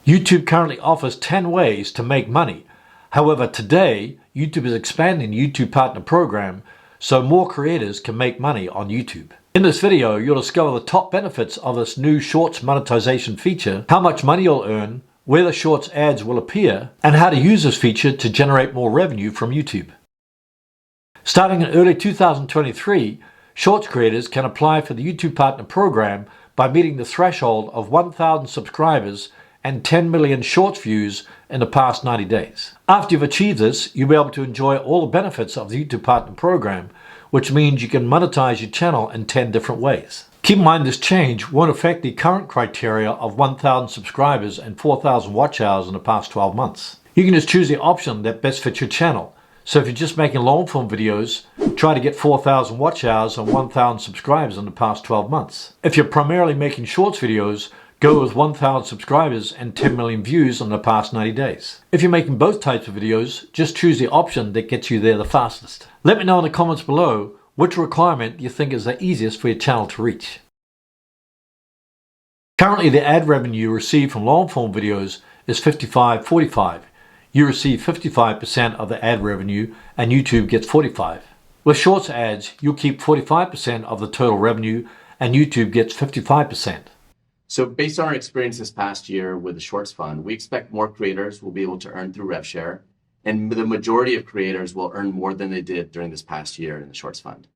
YouTube currently offers 10 ways to make money. However, today, YouTube is expanding the YouTube Partner Program so more creators can make money on YouTube. In this video, you'll discover the top benefits of this new Shorts monetization feature, how much money you'll earn, where the Shorts ads will appear, and how to use this feature to generate more revenue from YouTube. Starting in early 2023, Shorts creators can apply for the YouTube Partner Program by meeting the threshold of 1,000 subscribers and 10 million Shorts views in the past 90 days. After you've achieved this, you'll be able to enjoy all the benefits of the YouTube Partner Program, which means you can monetize your channel in 10 different ways. Keep in mind this change won't affect the current criteria of 1,000 subscribers and 4,000 watch hours in the past 12 months. You can just choose the option that best fits your channel. So if you're just making long form videos, try to get 4,000 watch hours and 1,000 subscribers in the past 12 months. If you're primarily making Shorts videos, go with 1,000 subscribers and 10 million views in the past 90 days. If you're making both types of videos, just choose the option that gets you there the fastest. Let me know in the comments below which requirement you think is the easiest for your channel to reach. Currently, the ad revenue received from long form videos is 55-45. You receive 55% of the ad revenue and YouTube gets 45%. With Shorts ads, you'll keep 45% of the total revenue and YouTube gets 55%. So based on our experience this past year with the Shorts Fund, we expect more creators will be able to earn through RevShare, and the majority of creators will earn more than they did during this past year in the Shorts Fund.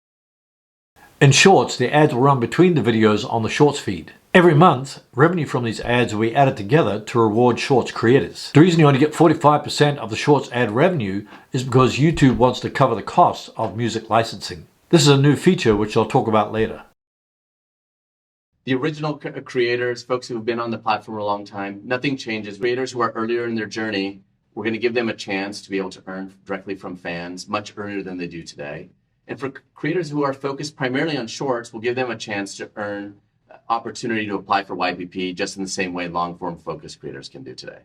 In Shorts, the ads will run between the videos on the Shorts feed. Every month, revenue from these ads will be added together to reward Shorts creators. The reason you only get 45% of the Shorts ad revenue is because YouTube wants to cover the costs of music licensing. This is a new feature which I'll talk about later. The original creators, folks who have been on the platform for a long time, nothing changes. Creators who are earlier in their journey, we're going to give them a chance to be able to earn directly from fans much earlier than they do today. And for creators who are focused primarily on Shorts, we'll give them a chance to earn opportunity to apply for YPP just in the same way long-form focused creators can do today.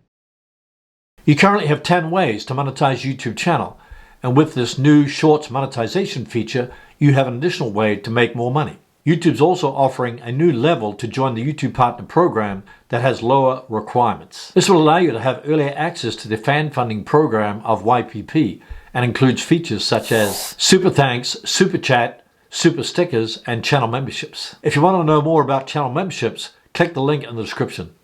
You currently have 10 ways to monetize YouTube channel, and with this new Shorts monetization feature, you have an additional way to make more money. YouTube's also offering a new level to join the YouTube Partner Program that has lower requirements. This will allow you to have earlier access to the fan funding program of YPP and includes features such as Super Thanks, Super Chat, Super Stickers, and channel memberships. If you want to know more about channel memberships, click the link in the description.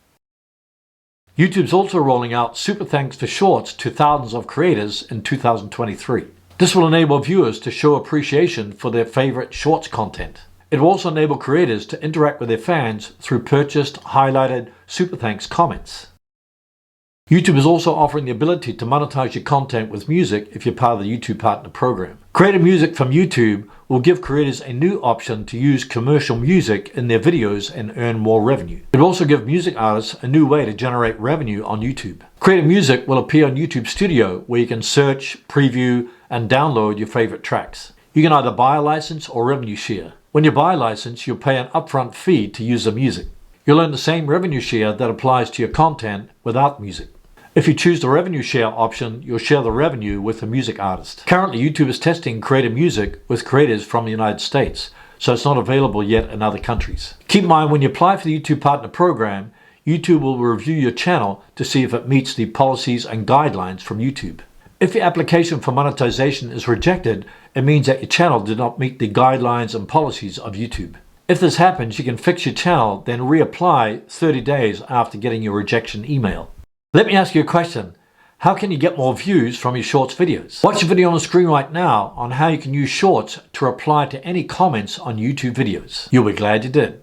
YouTube's also rolling out Super Thanks for Shorts to thousands of creators in 2023. This will enable viewers to show appreciation for their favorite Shorts content. It will also enable creators to interact with their fans through purchased, highlighted Super Thanks comments. YouTube is also offering the ability to monetize your content with music if you're part of the YouTube Partner Program. Creating music from YouTube will give creators a new option to use commercial music in their videos and earn more revenue. It will also give music artists a new way to generate revenue on YouTube. Creating music will appear on YouTube Studio, where you can search, preview, and download your favorite tracks. You can either buy a license or revenue share. When you buy a license, you'll pay an upfront fee to use the music. You'll earn the same revenue share that applies to your content without music. If you choose the revenue share option, you'll share the revenue with the music artist. Currently, YouTube is testing creative music with creators from the United States, so it's not available yet in other countries. Keep in mind, when you apply for the YouTube Partner Program, YouTube will review your channel to see if it meets the policies and guidelines from YouTube. If your application for monetization is rejected, it means that your channel did not meet the guidelines and policies of YouTube. If this happens, you can fix your channel, then reapply 30 days after getting your rejection email. Let me ask you a question. How can you get more views from your Shorts videos? Watch a video on the screen right now on how you can use Shorts to reply to any comments on YouTube videos. You'll be glad you did.